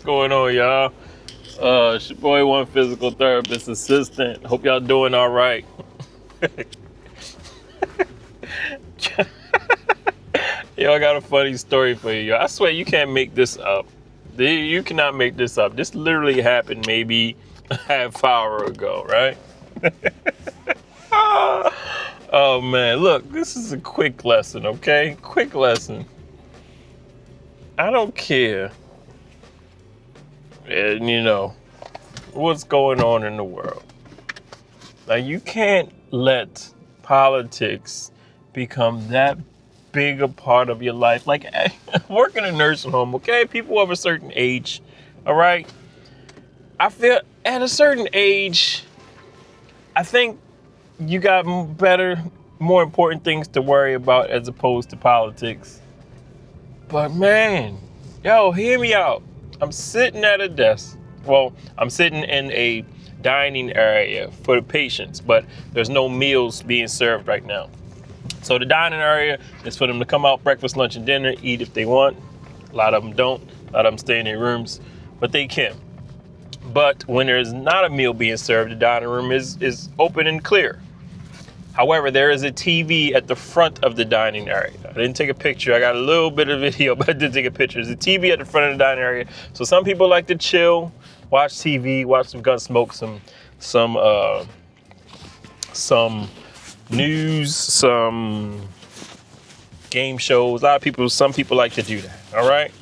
going on, y'all? It's your boy, one physical therapist assistant. Hope y'all doing all right. Yo, I got a funny story for you. I swear you can't make this up. You cannot make this up. This literally happened maybe a half hour ago, right? Oh man, look, this is a quick lesson, okay? Quick lesson. I don't care, and what's going on in the world. Now, you can't let politics become that big a part of your life. Like, work in a nursing home, okay? People of a certain age, all right? I feel at a certain age, I think you got better, more important things to worry about as opposed to politics. But man, yo, hear me out. I'm sitting at a desk. Well, I'm sitting in a dining area for the patients, but there's no meals being served right now. So the dining area is for them to come out, breakfast, lunch, and dinner, eat if they want. A lot of them don't. A lot of them stay in their rooms, but they can. But when there's not a meal being served, the dining room is open and clear. However, there is a TV at the front of the dining area. I didn't take a picture. I got a little bit of video, but I did take a picture. There's a TV at the front of the dining area. So some people like to chill, watch TV, watch some Gunsmoke, some news, some game shows. Some people like to do that, all right?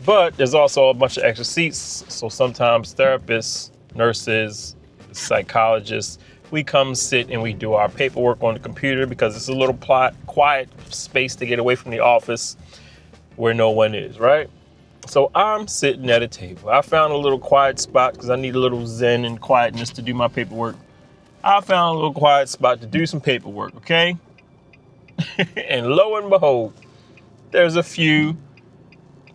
But there's also a bunch of extra seats. So sometimes therapists, nurses, psychologists, we come sit and we do our paperwork on the computer because it's a little quiet space to get away from the office where no one is, right? So I'm sitting at a table. I found a little quiet spot because I need a little zen and quietness to do my paperwork. I found a little quiet spot to do some paperwork, okay? And lo and behold, there's a few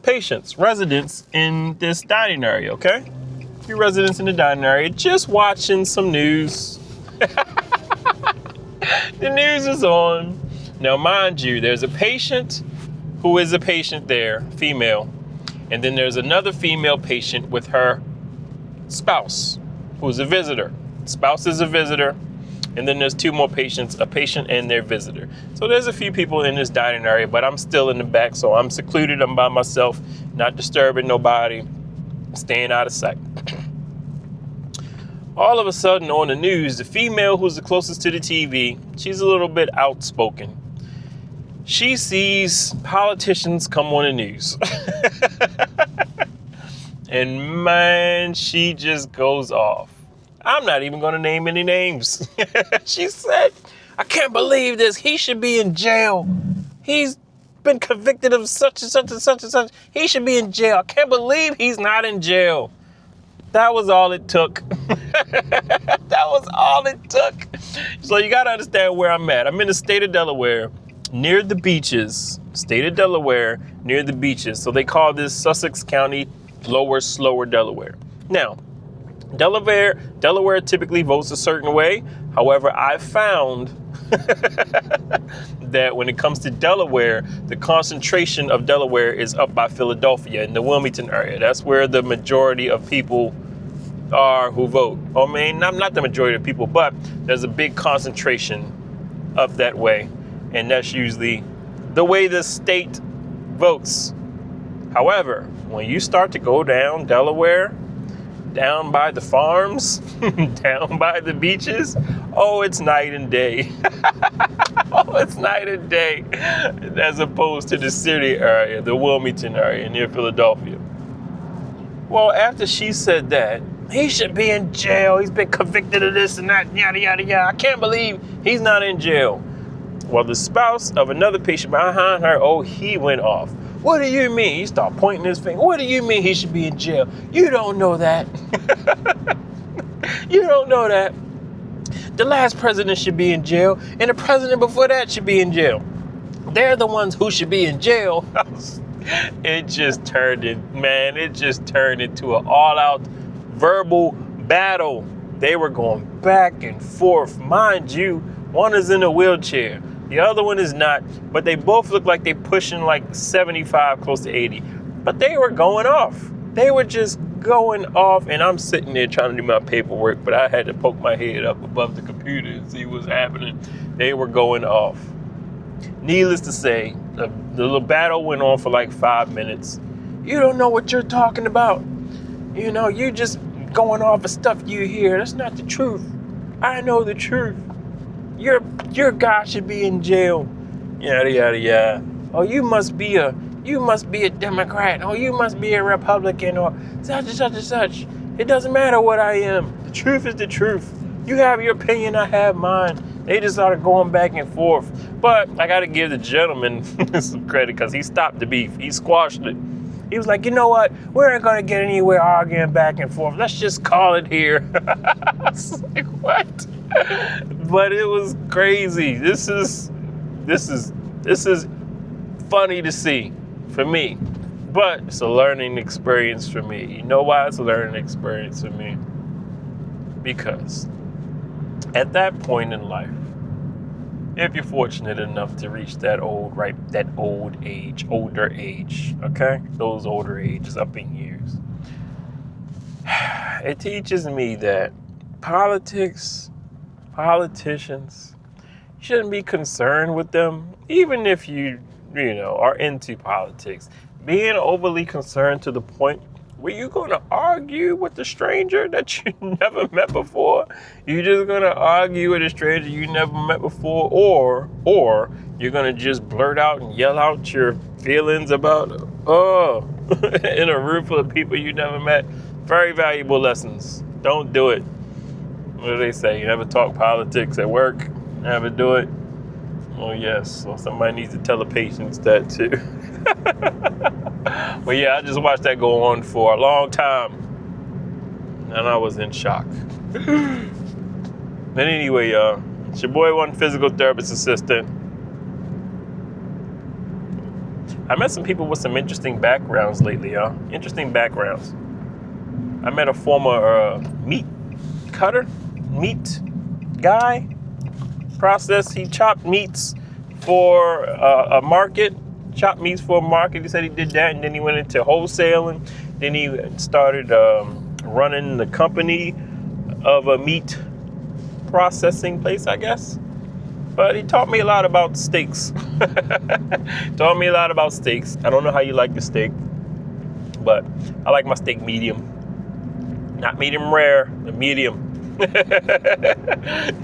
patients, residents in this dining area, okay? A few residents in the dining area just watching some news. The news is on. Now, mind you, there's a patient who is a patient there, female, and then there's another female patient with her spouse, who's a visitor. Spouse is a visitor, and then there's two more patients, a patient and their visitor. So there's a few people in this dining area, but I'm still in the back, so I'm secluded, I'm by myself, not disturbing nobody, staying out of sight. All of a sudden on the news, the female who's the closest to the TV, she's a little bit outspoken. She sees politicians come on the news. And man, she just goes off. I'm not even going to name any names. She said, I can't believe this. He should be in jail. He's been convicted of such and such and such and such. He should be in jail. I can't believe he's not in jail. That was all it took. That was all it took. So you got to understand where I'm at. I'm in the state of Delaware, near the beaches. State of Delaware, near the beaches. So they call this Sussex County, Lower Slower Delaware. Now, Delaware typically votes a certain way. However, I found that when it comes to Delaware, the concentration of Delaware is up by Philadelphia in the Wilmington area. That's where the majority of people are who vote. I mean, not the majority of people, but there's a big concentration up that way. And that's usually the way the state votes. However, when you start to go down Delaware, down by the farms, down by the beaches, oh, it's night and day. Oh, it's night and day, as opposed to the city area, the Wilmington area near Philadelphia. Well, after she said that, he should be in jail. He's been convicted of this and that, yada, yada, yada. I can't believe he's not in jail. Well, the spouse of another patient behind her, oh, he went off. What do you mean? He started pointing his finger. What do you mean he should be in jail? You don't know that. You don't know that. The last president should be in jail, and the president before that should be in jail. They're the ones who should be in jail. It just turned into an all-out verbal battle. They were going back and forth. Mind you, one is in a wheelchair. The other one is not, but they both look like they're pushing like 75, close to 80. But they were going off. They were just going off, and I'm sitting there trying to do my paperwork, but I had to poke my head up above the computer and see what's happening. They were going off. Needless to say, the little battle went on for like 5 minutes. You don't know what you're talking about. You know, you just going off of stuff you hear. That's not the truth. I know the truth. Your guy should be in jail. Yada yada yada. Oh, you must be a Democrat. Oh, you must be a Republican or such and such and such. It doesn't matter what I am. The truth is the truth. You have your opinion, I have mine. They just started going back and forth. But I got to give the gentleman some credit because he stopped the beef. He squashed it. He was like, you know what? We ain't going to get anywhere arguing back and forth. Let's just call it here. I was like, what? But it was crazy. This is funny to see for me. But it's a learning experience for me. You know why it's a learning experience for me? Because at that point in life, if you're fortunate enough to reach that older age, okay? Those older ages up in years. It teaches me that politicians, you shouldn't be concerned with them, even if you are into politics. Being overly concerned to the point where you're going to argue with a stranger that you never met before. You're just going to argue with a stranger you never met before, or you're going to just blurt out and yell out your feelings about, in a room full of people you never met. Very valuable lessons. Don't do it. What do they say? You never talk politics at work. Never do it. Oh, yes. So somebody needs to tell the patients that too. But yeah, I just watched that go on for a long time. And I was in shock. But anyway, it's your boy, one physical therapist assistant. I met some people with some interesting backgrounds lately, y'all. Interesting backgrounds. I met a former meat guy. He chopped meats for a market. Chopped meats for a market. He said he did that, and then he went into wholesaling. Then he started running the company of a meat processing place, I guess. But he taught me a lot about steaks. I don't know how you like the steak, but I like my steak medium. Not medium rare, but medium.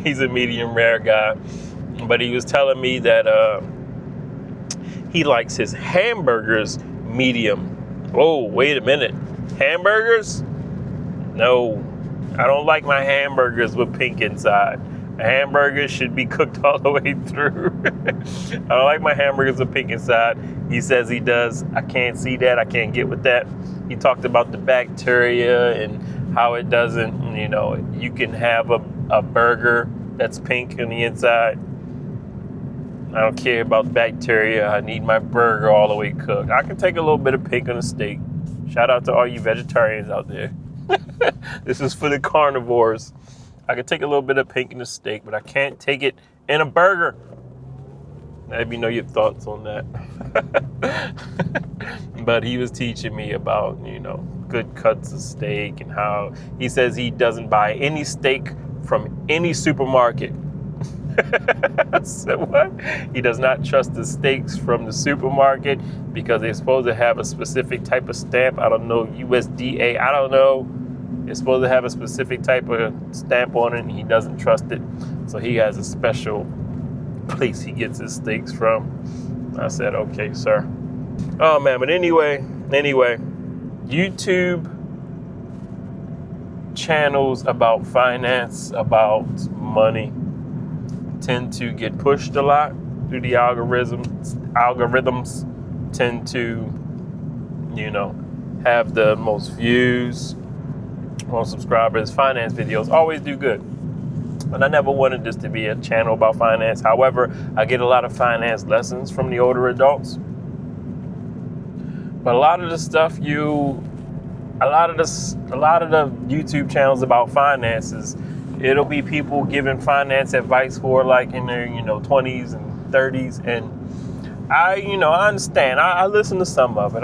He's a medium rare guy. But he was telling me that he likes his hamburgers medium. Oh, wait a minute. Hamburgers? No, I don't like my hamburgers with pink inside. A hamburger should be cooked all the way through. I don't like my hamburgers with pink inside. He says he does. I can't see that. I can't get with that. He talked about the bacteria and how it doesn't, you can have a burger that's pink on the inside. I don't care about bacteria. I need my burger all the way cooked. I can take a little bit of pink on a steak. Shout out to all you vegetarians out there. This is for the carnivores. I can take a little bit of pink in a steak, but I can't take it in a burger. Let me know your thoughts on that. But he was teaching me about, good cuts of steak and how he says he doesn't buy any steak from any supermarket. I said, what? He does not trust the steaks from the supermarket because they're supposed to have a specific type of stamp. I don't know, USDA, I don't know. It's supposed to have a specific type of stamp on it, and he doesn't trust it. So he has a special place he gets his steaks from. I said, okay, sir. Oh, man, but anyway, YouTube channels about finance, about money, tend to get pushed a lot through the algorithms. Algorithms tend to, have the most views, most subscribers. Finance videos always do good. And I never wanted this to be a channel about finance. However, I get a lot of finance lessons from the older adults. But a lot of the YouTube channels about finances, it'll be people giving finance advice for like in their, 20s and 30s. And I understand. I listen to some of it.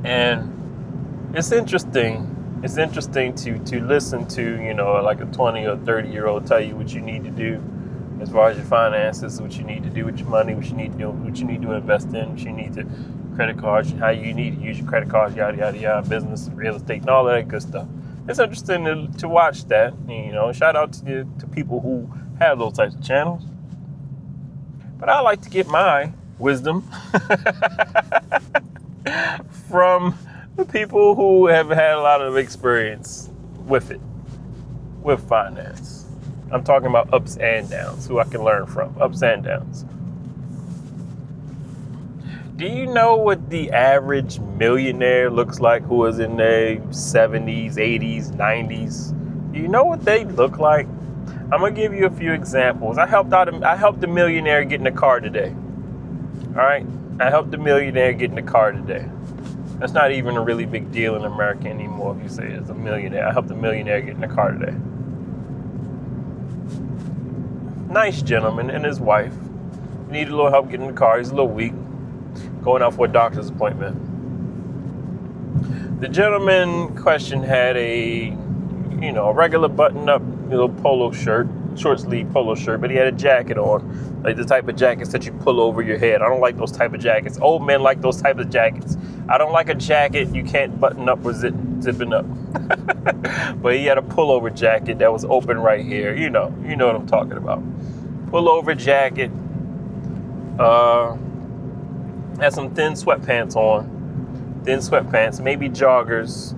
And it's interesting. It's interesting to listen to, like a 20 or 30-year-old tell you what you need to do as far as your finances, what you need to do with your money, what you need to do, what you need to invest in, what you need to credit cards, how you need to use your credit cards, yada yada yada, business, real estate, and all that good stuff. It's interesting to watch that. Shout out to people who have those types of channels. But I like to get my wisdom from the people who have had a lot of experience with it, with finance. I'm talking about ups and downs, who I can learn from, ups and downs. Do you know what the average millionaire looks like who is in their 70s, 80s, 90s? Do you know what they look like? I'm going to give you a few examples. I helped the millionaire get in a car today. All right? I helped the millionaire get in a car today. That's not even a really big deal in America anymore if you say it's a millionaire. I helped the millionaire get in a car today. Nice gentleman and his wife. Needed a little help getting in the car. He's a little weak. Going out for a doctor's appointment. The gentleman in question had a regular button-up little polo shirt, short sleeve polo shirt, but he had a jacket on, like the type of jackets that you pull over your head. I don't like those type of jackets. Old men like those type of jackets. I don't like a jacket you can't button up or zipping up. But he had a pullover jacket that was open right here. You know what I'm talking about. Pullover jacket. Had some thin sweatpants on. Thin sweatpants, maybe joggers.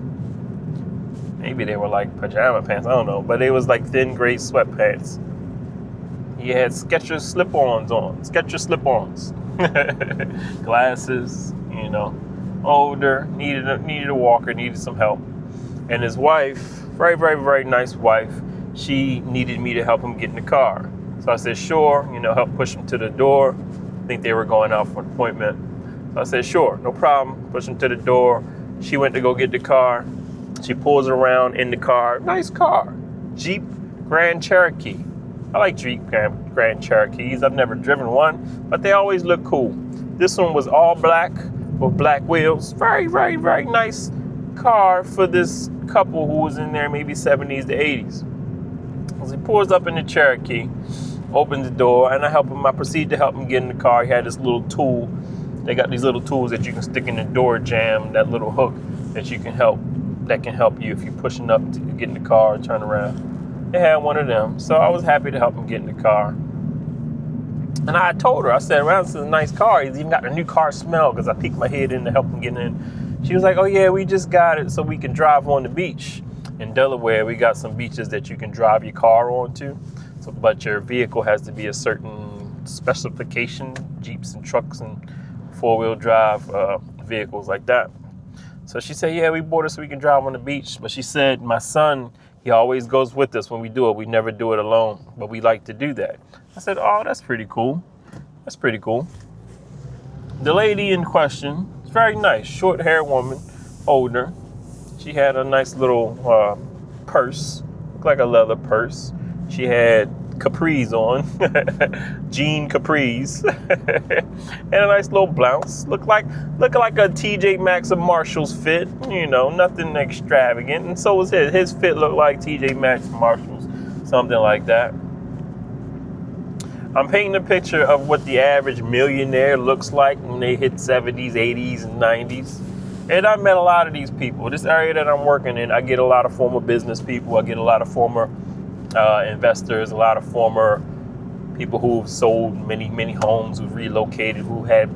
Maybe they were like pajama pants, I don't know. But they was like thin gray sweatpants. He had Skechers slip-ons on. Skechers slip-ons. Glasses, older, needed a walker, needed some help. And his wife, very, very, very nice wife, she needed me to help him get in the car. So I said, sure, help push him to the door. I think they were going out for an appointment. So I said, sure, no problem. Push him to the door. She went to go get the car. She pulls around in the car. Nice car. Jeep Grand Cherokee. I like Jeep Grand Cherokees. I've never driven one, but they always look cool. This one was all black with black wheels. Very, very, very nice car for this couple who was in their maybe 70s to 80s. As he pulls up in the Cherokee, opens the door, and I proceed to help him get in the car. He had this little tool. They got these little tools that you can stick in the door jamb, that little hook that can help you if you're pushing up to get in the car and turn around. They had one of them. So I was happy to help him get in the car. And I told her, I said, well, this is a nice car. He's even got a new car smell, because I peeked my head in to help him get in. She was like, oh yeah, we just got it so we can drive on the beach. In Delaware, we got some beaches that you can drive your car onto. But your vehicle has to be a certain specification, Jeeps and trucks and four-wheel drive vehicles like that. So she said, yeah, we bought it so we can drive on the beach. But she said, my son, he always goes with us when we do it. We never do it alone, but we like to do that. I said, oh, that's pretty cool. That's pretty cool. The lady in question is very nice, short-haired woman, older. She had a nice little purse, looked like a leather purse. She had capris on, jean capris, and a nice little blouse. Looked like a TJ Maxx or Marshall's fit, nothing extravagant. And so was his. His fit looked like TJ Maxx, Marshalls, something like that. I'm painting a picture of what the average millionaire looks like when they hit 70s, 80s, and 90s. And I met a lot of these people. This area that I'm working in, I get a lot of former business people. I get a lot of former investors, a lot of former people who've sold many, many homes, who've relocated, who had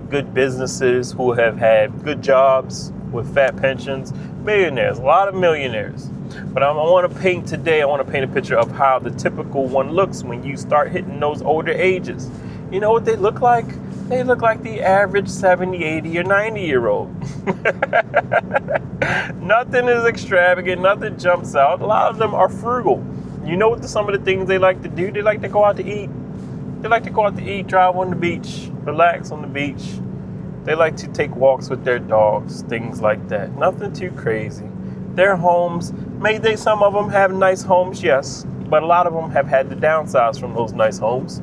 good businesses, who have had good jobs with fat pensions. Millionaires, a lot of millionaires. But I want to paint a picture of how the typical one looks when you start hitting those older ages. You know what they look like? They look like the average 70, 80, or 90-year-old. Nothing is extravagant. Nothing jumps out. A lot of them are frugal. You know what some of the things they like to do? They like to go out to eat. They like to go out to eat, drive on the beach, relax on the beach. They like to take walks with their dogs, things like that. Nothing too crazy. Their homes, some of them have nice homes, yes, but a lot of them have had to downsize from those nice homes.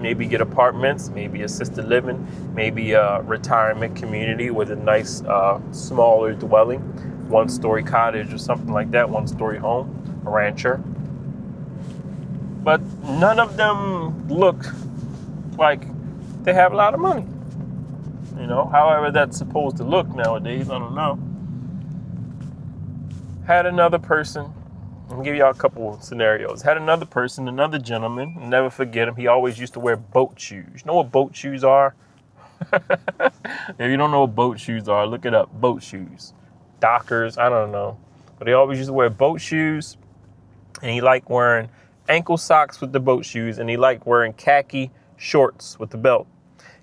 maybe get apartments, maybe assisted living, maybe a retirement community with a nice smaller dwelling, one-story cottage or something like that, one-story home, a rancher. But none of them look like they have a lot of money. You know, however that's supposed to look nowadays, I don't know. Had another person, I'll give y'all a couple of scenarios. Had another person, another gentleman, I'll never forget him. He always used to wear boat shoes. You know what boat shoes are? If you don't know what boat shoes are, look it up. Boat shoes. Dockers, I don't know. But he always used to wear boat shoes. And he liked wearing ankle socks with the boat shoes. And he liked wearing khaki shorts with the belt.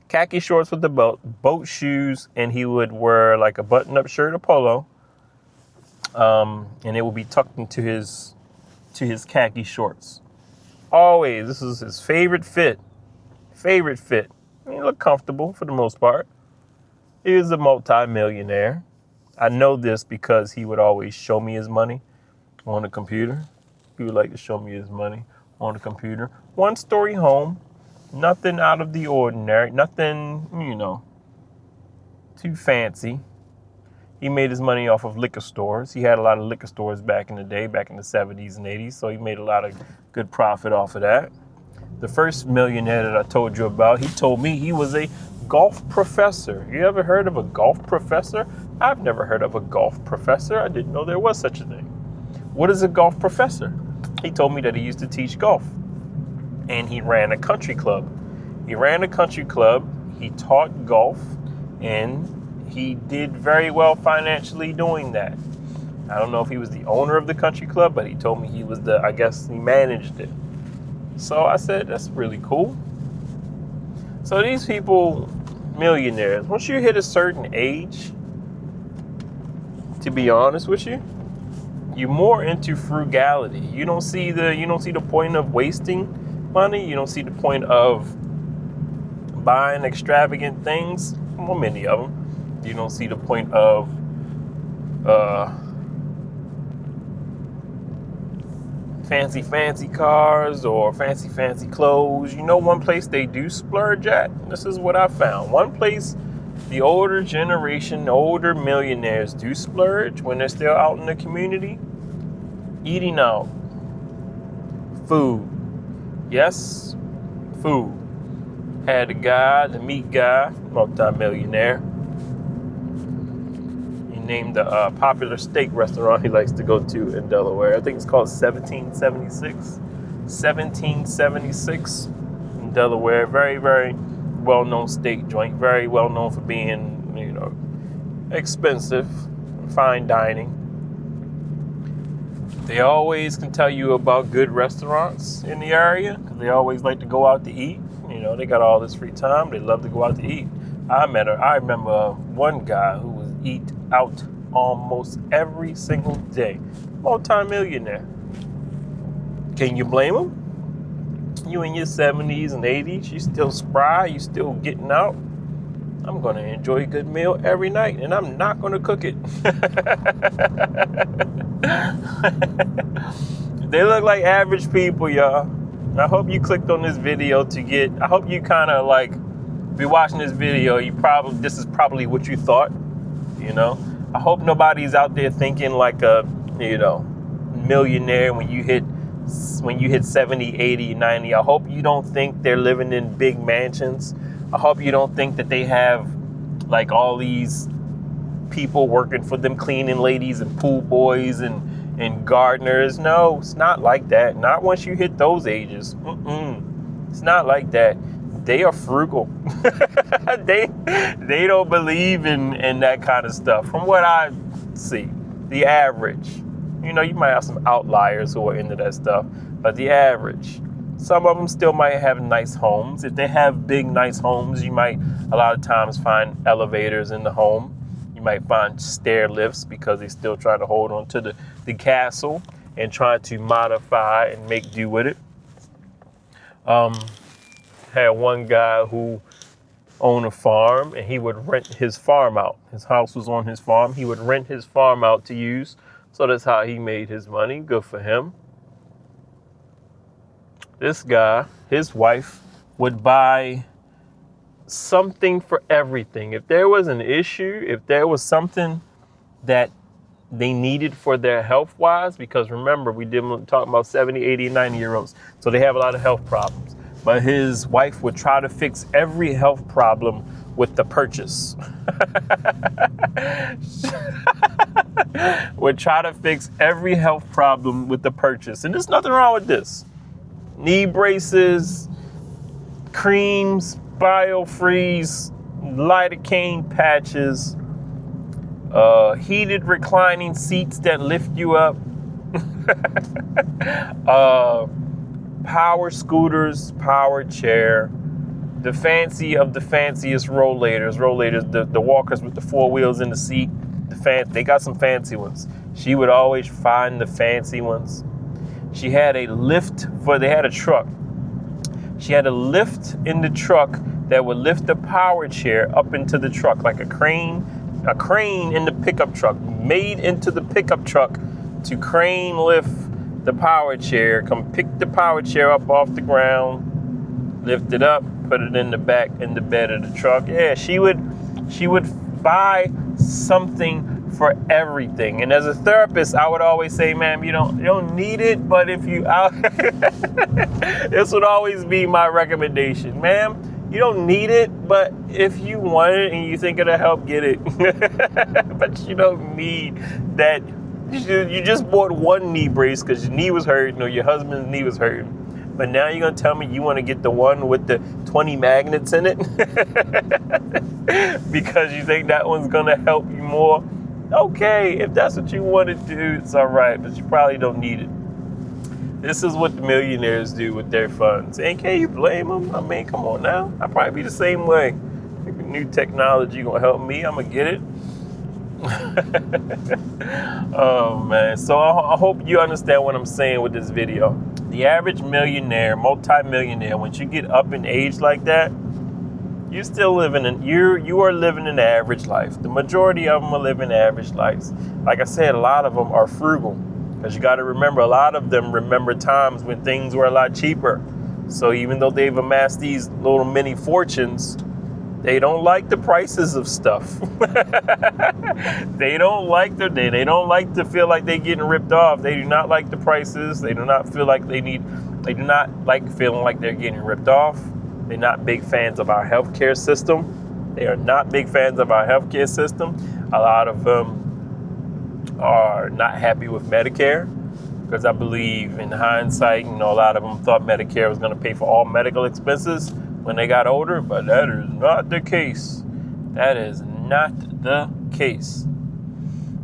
Khaki shorts with the belt, boat shoes, and he would wear like a button-up shirt or polo. And it would be tucked into his khaki shorts. Always, this is his favorite fit. Favorite fit. I mean, he looked comfortable for the most part. He was a multi-millionaire. I know this because he would always show me his money on the computer. He would like to show me his money on the computer. One-story home. Nothing out of the ordinary. Nothing, too fancy. He made his money off of liquor stores. He had a lot of liquor stores back in the day, back in the 70s and 80s. So he made a lot of good profit off of that. The first millionaire that I told you about, he told me he was a golf professor. You ever heard of a golf professor? I've never heard of a golf professor. I didn't know there was such a thing. What is a golf professor? He told me that he used to teach golf. And he ran a country club. He taught golf, and he did very well financially doing that. I don't know if he was the owner of the country club, but he told me he was he managed it. So I said, that's really cool. So these people, millionaires, once you hit a certain age, to be honest with you, you're more into frugality. You don't see the point of wasting money. You don't see the point of buying extravagant things. Well, many of them. You don't see the point of fancy cars or fancy clothes. You know, one place they do splurge at. This is what I found. One place the older generation, older millionaires do splurge when they're still out in the community. Eating out. Food. Yes, food. Had the meat guy, multi-millionaire. He named a popular steak restaurant he likes to go to in Delaware. I think it's called 1776. 1776 in Delaware. Very, very well-known steak joint. Very well known for being, expensive, fine dining. They always can tell you about good restaurants in the area because they always like to go out to eat. They got all this free time. They love to go out to eat. I remember one guy who would eat out almost every single day. Multi-millionaire. Can you blame him? You in your 70s and 80s, you still spry, you still getting out. I'm going to enjoy a good meal every night, and I'm not going to cook it. They look like average people, y'all. I hope you clicked on this video I hope you kind of be watching this video, this is probably what you thought, I hope nobody's out there thinking like a, millionaire when you hit 70, 80, 90. I hope you don't think they're living in big mansions. I hope you don't think that they have all these people working for them, cleaning ladies and pool boys and gardeners. No, it's not like that. Not once you hit those ages. It's not like that. They are frugal. They don't believe in that kind of stuff. From what I see, the average. You might have some outliers who are into that stuff, but the average. Some of them still might have nice homes. If they have big, nice homes, you might a lot of times find elevators in the home. You might find stair lifts because they're still trying to hold on to the castle and trying to modify and make do with it. Had one guy who owned a farm and he would rent his farm out. His house was on his farm. He would rent his farm out to use. So that's how he made his money. Good for him. This guy, his wife would buy something for everything. If there was an issue, if there was something that they needed for their health wise, because remember, we did talk about 70, 80, 90-year-olds. So they have a lot of health problems. But his wife would try to fix every health problem with the purchase. Would try to fix every health problem with the purchase. And there's nothing wrong with this. Knee braces, creams, biofreeze, lidocaine patches, heated reclining seats that lift you up, power scooters, power chair, the fancy of the fanciest rollators, the walkers with the 4 wheels in the seat. They got some fancy ones. She would always find the fancy ones. She had a lift they had a truck. She had a lift in the truck that would lift the power chair up into the truck, like a crane in the pickup truck, made into the pickup truck to crane lift the power chair, come pick the power chair up off the ground, lift it up, put it in the back in the bed of the truck. Yeah, she would buy something for everything. And as a therapist, I would always say, ma'am, you don't need it, but if you this would always be my recommendation. Ma'am, you don't need it, but if you want it and you think it'll help, get it. But you don't need that. You just bought one knee brace because your knee was hurting or your husband's knee was hurting. But now you're going to tell me you want to get the one with the 20 magnets in it because you think that one's going to help you more. Okay, if that's what you want to do, it's all right, but you probably don't need it. This is what the millionaires do with their funds. And can you blame them? I mean, come on now. I'd probably be the same way. New technology going to help me. I'm going to get it. Oh, man. So I hope you understand what I'm saying with this video. The average millionaire, multi-millionaire, once you get up in age like that, you're still living you are living an average life. The majority of them are living average lives. Like I said, a lot of them are frugal because you got to remember, a lot of them remember times when things were a lot cheaper. So even though they've amassed these little mini fortunes, they don't like the prices of stuff. They don't like to feel like they're getting ripped off. They do not like the prices. They do not like feeling like they're getting ripped off. They're not big fans of our healthcare system. They are not big fans of our healthcare system. A lot of them are not happy with Medicare because I believe in hindsight, a lot of them thought Medicare was going to pay for all medical expenses when they got older, but that is not the case. That is not the case.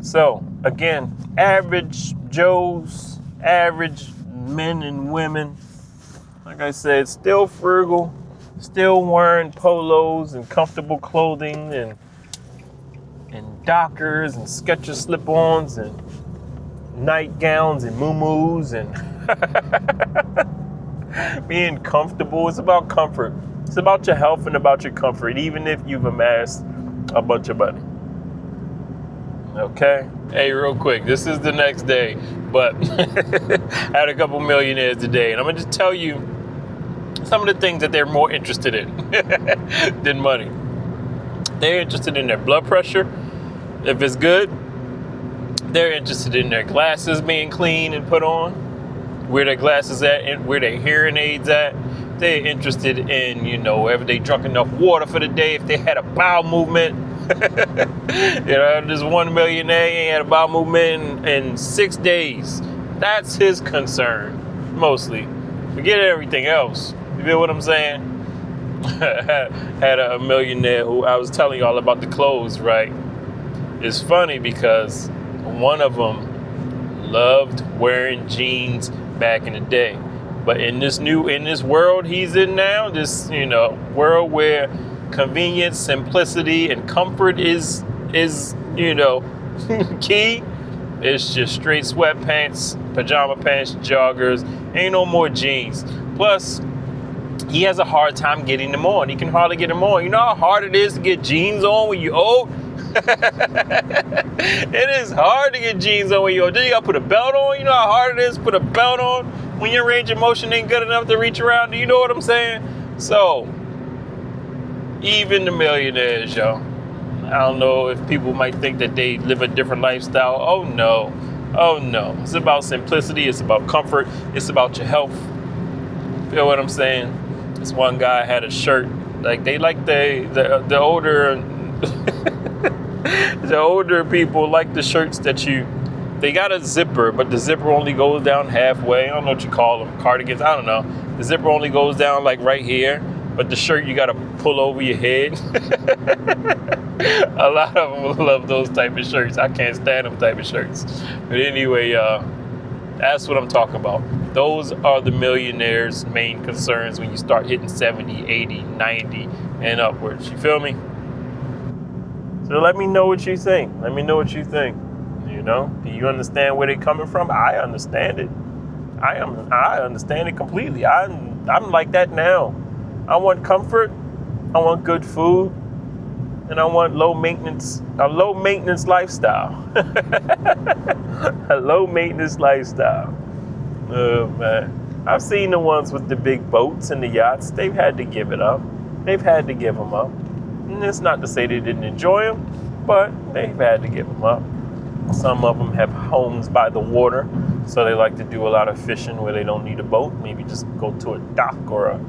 So again, average Joes, average men and women, like I said, still frugal, still wearing polos and comfortable clothing and Dockers and Skechers slip-ons and nightgowns and muumuus and being comfortable. It's about comfort. It's about your health and about your comfort, even if you've amassed a bunch of money. Okay? Hey, real quick, this is the next day, but I had a couple millionaires today, and I'm going to just tell you some of the things that they're more interested in than money. They're interested in their blood pressure, if it's good. They're interested in their glasses being clean and put on, where their glasses at and where their hearing aids at. They're interested in, whether they drunk enough water for the day, if they had a bowel movement. There's one millionaire, he had a bowel movement in 6 days. That's his concern, mostly. Forget everything else. You feel what I'm saying? Had a millionaire who I was telling y'all about the clothes, right? It's funny because one of them loved wearing jeans back in the day. But in this world he's in now, this, world where convenience, simplicity, and comfort is key. It's just straight sweatpants, pajama pants, joggers, ain't no more jeans. Plus, he has a hard time getting them on. He can hardly get them on. You know how hard it is to get jeans on when you're old? It is hard to get jeans on when you're old. Then you gotta put a belt on. You know how hard it is to put a belt on when your range of motion ain't good enough to reach around? Do you know what I'm saying? So, even the millionaires, y'all. I don't know if people might think that they live a different lifestyle. Oh no. Oh no. It's about simplicity. It's about comfort. It's about your health. Feel what I'm saying? This one guy had a shirt. Like they like the older the older people like the shirts that they got a zipper, but the zipper only goes down halfway. I don't know what you call them, cardigans. I don't know. The zipper only goes down like right here, but the shirt you got to pull over your head. A lot of them love those type of shirts. I can't stand them type of shirts. But anyway, that's what I'm talking about. Those are the millionaires' main concerns when you start hitting 70, 80, 90, and upwards. You feel me? So let me know what you think. Let me know what you think. You know, do you understand where they're coming from? I understand it. I understand it completely. I'm like that now. I want comfort. I want good food. And I want a low maintenance lifestyle. A low maintenance lifestyle. Oh man. I've seen the ones with the big boats and the yachts. They've had to give it up. They've had to give them up. And it's not to say they didn't enjoy them, but they've had to give them up. Some of them have homes by the water, so they like to do a lot of fishing where they don't need a boat. Maybe just go to a dock or a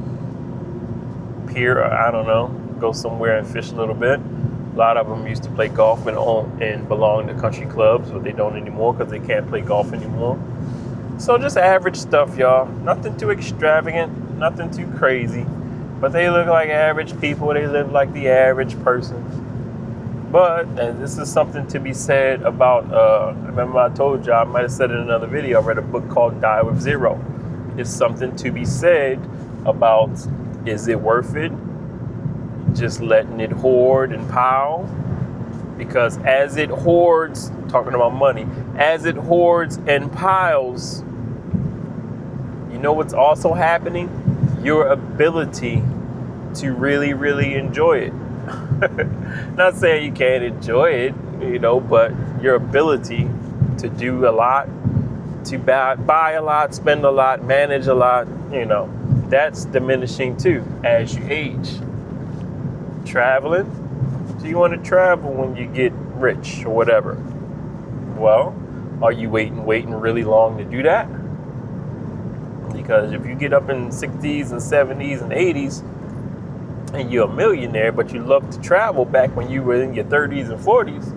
pier, or I don't know, go somewhere and fish a little bit. A lot of them used to play golf and belong to country clubs, but they don't anymore because they can't play golf anymore. So just average stuff, y'all. Nothing too extravagant, nothing too crazy. But they look like average people. They live like the average person. But, and this is something to be said about, I remember I told you, I might have said it in another video, I read a book called Die With Zero. It's something to be said about, is it worth it? Just letting it hoard and pile? Because as it hoards, talking about money, as it hoards and piles, you know what's also happening? Your ability to really, really enjoy it. Not saying you can't enjoy it, you know, but your ability to do a lot, to buy a lot, spend a lot, manage a lot, you know, that's diminishing too as you age. Traveling. Do you want to travel when you get rich or whatever? Well, are you waiting really long to do that? Because if you get up in 60s and 70s and 80s and you're a millionaire, but you love to travel back when you were in your 30s and 40s,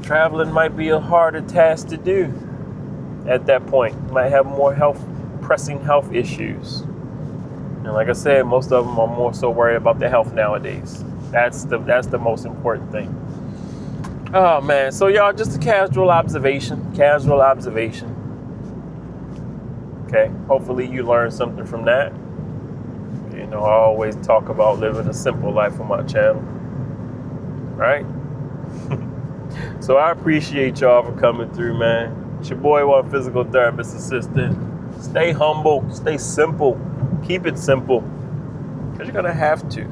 traveling might be a harder task to do at that point. You might have more pressing health issues. And like I said, most of them are more so worried about their health nowadays. That's the most important thing. Oh man, so y'all, just a casual observation. Okay, hopefully you learned something from that. You know, I always talk about living a simple life on my channel, right? So I appreciate y'all for coming through, man. It's your boy, One Physical Therapist Assistant. Stay humble, stay simple, keep it simple, because you're gonna have to.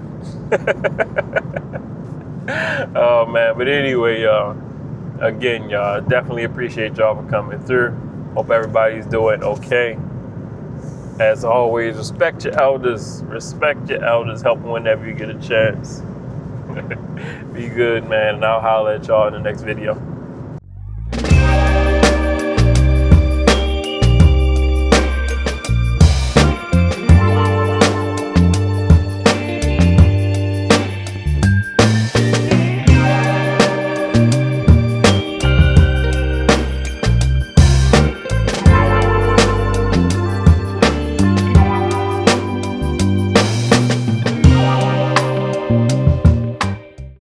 Oh man, but anyway, y'all, again, y'all, definitely appreciate y'all for coming through. Hope everybody's doing okay. As always, respect your elders. Help whenever you get a chance. Be good, man, and I'll holler at y'all in the next video.